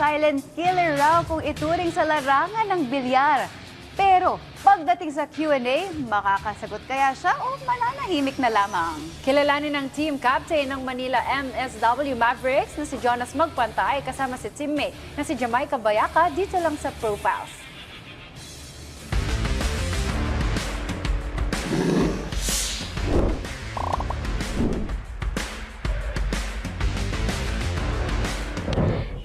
silent killer raw kung ituring sa larangan ng bilyar. Pero pagdating sa Q&A, makakasagot kaya siya o mananahimik na lamang? Kilalanin ng team captain ng Manila MSW Mavericks na si Jonas Magpantay kasama si teammate na si Jamaica Bayaka dito lang sa Profiles.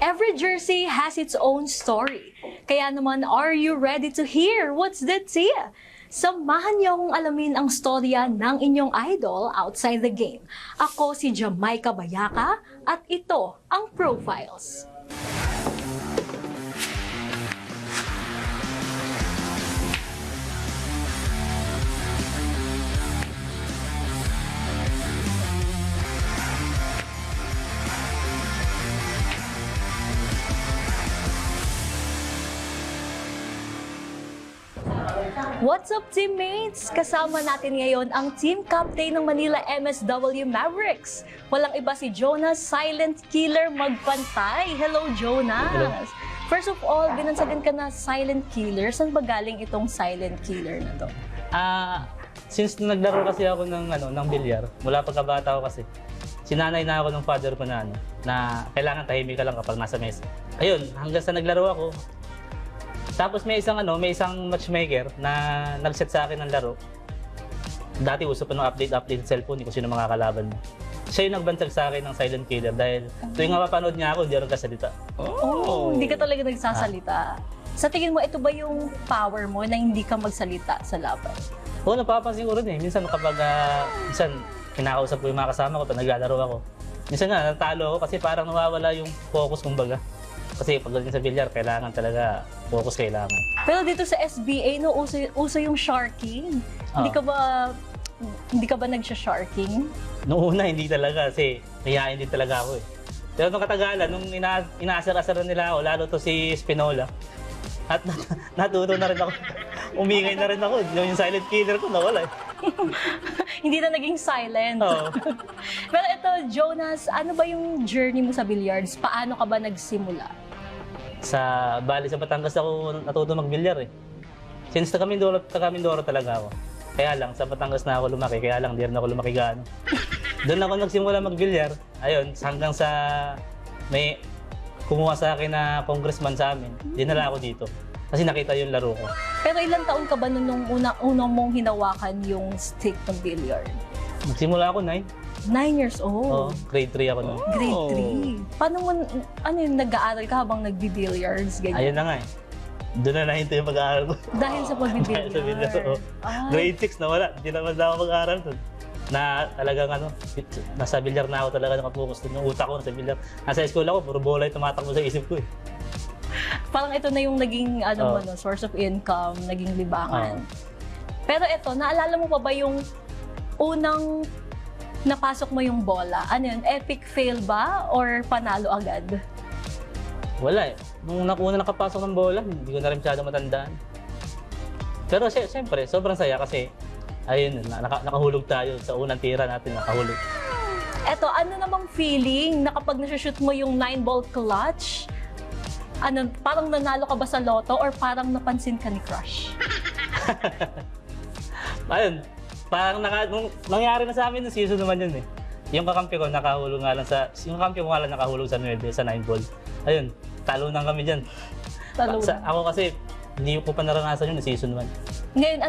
Every jersey has its own story. Kaya naman, are you ready to hear what's the tea? Samahan niyo akong alamin ang storya ng inyong idol outside the game. Ako si Jamaica Bayaka at ito ang Profiles. What's up, teammates? Kasama natin ngayon ang team captain ng Manila MSW Mavericks. Walang iba si Jonas Silent Killer Magpantay. Hello, Jonas! Hello. First of all, binansagan ka na Silent Killer. Saan ba galing itong Silent Killer na to? Since naglaro kasi ako ng bilyar, mula pagkabata ko kasi, sinanay na ako ng father ko na kailangan tahimik ka lang kapag nasa mesa. Ayun, hanggang sa naglaro ako. Tapos may isang matchmaker na nag-set sa akin ng laro. Dati uso pa nung update sa cellphone kung sino mga kalaban mo. Siya yung nagbansag sa akin ng Silent Killer dahil tuwing mapapanood niya ako, hindi ako nagkasalita. Hindi ka talaga nagsasalita. Sa tingin mo, ito ba yung power mo na hindi ka magsalita sa laban? Oo, napapansin ko rin eh. Minsan kapag kinakausap ko yung mga kasama ko pag naglalaro ako. Minsan nga, natalo ako kasi parang nawawala yung focus kumbaga. Kasi pagdating sa bilyar, kailangan talaga focus kailangan. Pero dito sa SBA, no, uso yung sharking. Hindi ka ba nagsha-sharking? Noong una, hindi talaga kasi mahihain din talaga ako eh. Pero nung katagalan, nung inaasar-asaran nila ako, lalo to si Spinola, at natuto na rin ako. Umingay na rin ako. Yung silent killer ko, nawala eh. Hindi na naging silent. Oo. Pero ito, Jonas, ano ba yung journey mo sa billiards? Paano ka ba nagsimula? Bali sa Batangas ako natuto magbilyar eh. Since taga-Mindoro talaga ako. Kaya lang, sa Batangas na ako lumaki, kaya lang di rin ako lumaki gaano. Doon ako nagsimula magbilyar. Ayun, hanggang sa may kumuha sa akin na congressman sa amin, dinala ako dito. Kasi nakita yung laro ko. Pero ilang taon ka ba nung unang mong hinawakan yung stick ng billiard? Nagsimula ako 9. 9 years old. Oo, grade 3 ako nun. Grade 3. Paano mo, nag-aaral ka habang nagbi-billiards? Ganyan? Ayun na nga eh. Doon na nahinto yung pag-aaral ko. Dahil sa pagbi-billiard? Dahil sa bilyar, oo. Ay. Grade 6 na wala. Hindi naman na ako mag-aaral doon. Na talagang nasa bilyar na ako talaga nakapokus doon. Yung utak ko nasa bilyar. Nasa school ako, puro bola yung tumatakbo sa isip ko eh. Parang ito na yung naging source of income, naging libangan. Pero ito, naalala mo pa ba yung unang napasok mo yung bola? Ano yun, epic fail ba or panalo agad? Wala eh. Nung una nakapasok ng bola, hindi ko na rin masyado matandaan. Pero siyempre, sobrang saya kasi ayun, nakahulog tayo sa unang tira natin, nakahulog. Eto, ano namang feeling na kapag nasushoot mo yung 9-ball clutch, parang nanalo ka ba sa loto or parang napansin ka ni crush? Ayun, parang nung nangyari na sa amin ng season naman yun eh. Yung kakampi ko nakahulog nga lang nakahulog sa 9 ball. Ayun, talunan kami diyan. Talunan. Ako kasi hindi ko pa naranasan yun ng season 1. Ngayon,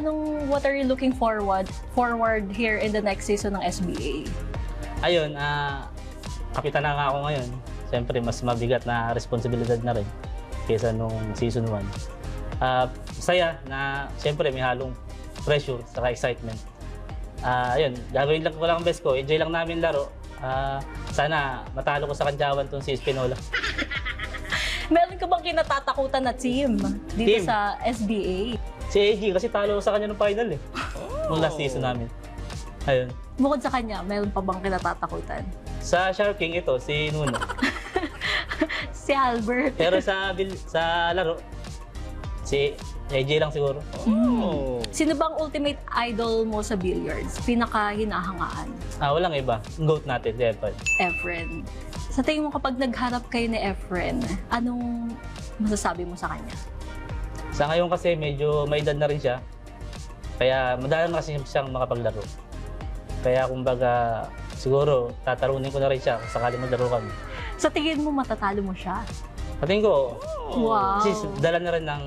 what are you looking forward here in the next season ng SBA? Ayun, kapitan na nga ako ngayon. Siyempre, mas mabigat na responsibilidad na rin kaysa nung season 1. Saya na siyempre may halong pressure saka excitement. Ayun, gagawin lang ko lang ang best ko. Enjoy lang namin laro. Sana matalo ko sa Kanjawan tong si Espinola. Meron ka bang kinatatakutan na team dito sa SBA? Si AG kasi talo ko sa kanya ng final eh. Nung last season namin. Ayun. Bukod sa kanya, meron pa bang kinatatakutan? Sa Sharking ito, si Nuno. Si Albert. Pero sa laro, si AJ lang siguro. Sino bang ultimate idol mo sa billiards? Pinaka hinahangaan? Walang iba. GOAT natin, si Efren. Efren. Sa tingin mo kapag nagharap kayo ni Efren, anong masasabi mo sa kanya? Sa ngayon kasi medyo may edad na rin siya. Kaya madalang na kasi siyang makapaglaro. Kaya kumbaga siguro tatarunin ko na rin siya kung sakaling maglaro kami. Sa tingin mo matatalo mo siya? Sa tingin ko, Wow. kasi dala na rin ng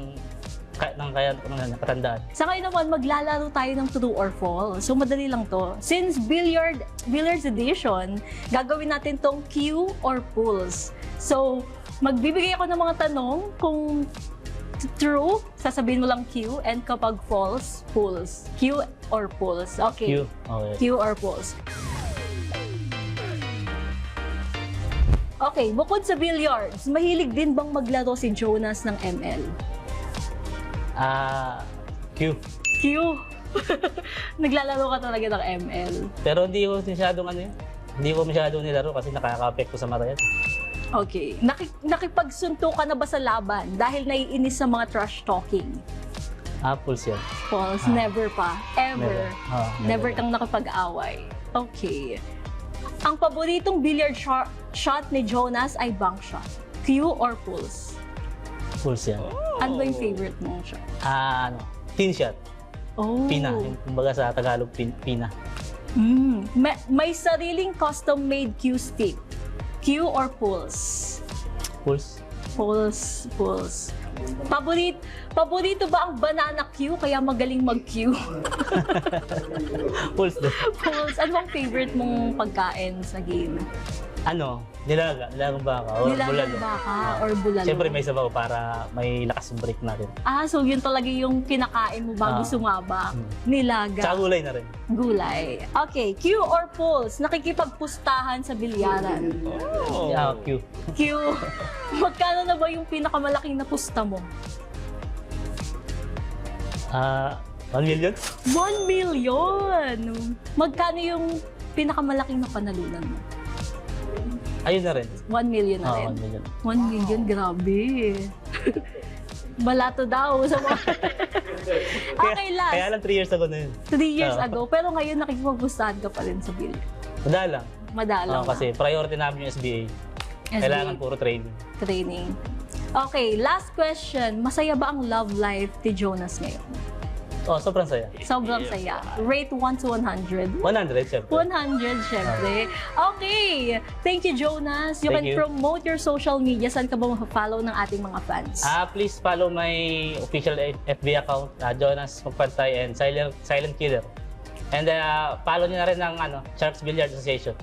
kaya ng katandaan. Sa ngayon naman, maglalaro tayo ng true or false. So, madali lang to. Since Billiards Edition, gagawin natin tong Q or Pulse. So, magbibigay ako ng mga tanong kung true, sasabihin mo lang Q, and kapag false, Pulse. Q or Pulse. Okay. Q. Okay. Q or Pulse. Okay, bukod sa billiards, mahilig din bang maglaro si Jonas ng ML? Q. Q. Naglalaro ka talaga ng ML. Pero hindi ko masyadong hindi ko masyadong nilaro kasi nakaka-apekto sa mata yan. Okay. Nakipagsunto ka na ba sa laban dahil naiinis sa mga trash talking? Pulse yan. False, never pa. Ever. Never. Never kang nakipag-away. Okay. Ang paboritong billiard shot ni Jonas ay bank shot. Q or pulse? Pulse yan. Ano ba yung favorite mong shot? Tin shot. Oh. Pina. Yung kumbaga sa Tagalog, pina. May sariling custom-made Q stick. Q or pulse? Pulse. Pulse. Paborito ba ang banana Q kaya magaling mag-Q? Pulse din. Pulse. Ano ang favorite mong pagkain sa game? Nilagang baka or bulalo. Nilagang baka or bulalo. Siyempre may sabaw para may lakas yung break natin. So yun talaga yung kinakain mo bago sumabak. Nilaga. Tsaka gulay na rin. Gulay. Okay, Q or pulse? Nakikipagpustahan sa bilyaran. Q. Q. Magkano na ba yung pinakamalaking na pusta mo? 1 million? 1 million! Magkano yung pinakamalaking na panalunan mo? Ayun na rin. 1 million na rin. 1 million. 1 million, grabe. Balato daw sa mga... Okay, last. Kaya lang 3 years ago na yun. 3 years ago, pero ngayon nakikipagpustahan ka pa rin sa billiard. Madalang. Madalang Kasi priority namin yung SBA. Kailangan puro training. Training. Okay, last question. Masaya ba ang love life ni Jonas ngayon? Sobrang saya. Sobrang saya. Rate 1 to 100? 100, syempre. 100, syempre. Okay. Thank you, Jonas. You Thank can you. promote your social media. Saan ka ba ma-follow ng ating mga fans? Please follow my official FB account, Jonas Magpantay and Silent Killer. And follow niyo na rin ng Sharks Billiard Association.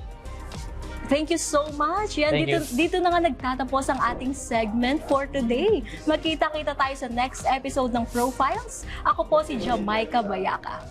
Thank you so much. Yan, Thank dito na nga nagtatapos ang ating segment for today. Magkita-kita tayo sa next episode ng Profiles. Ako po si Jamaica Bayaka.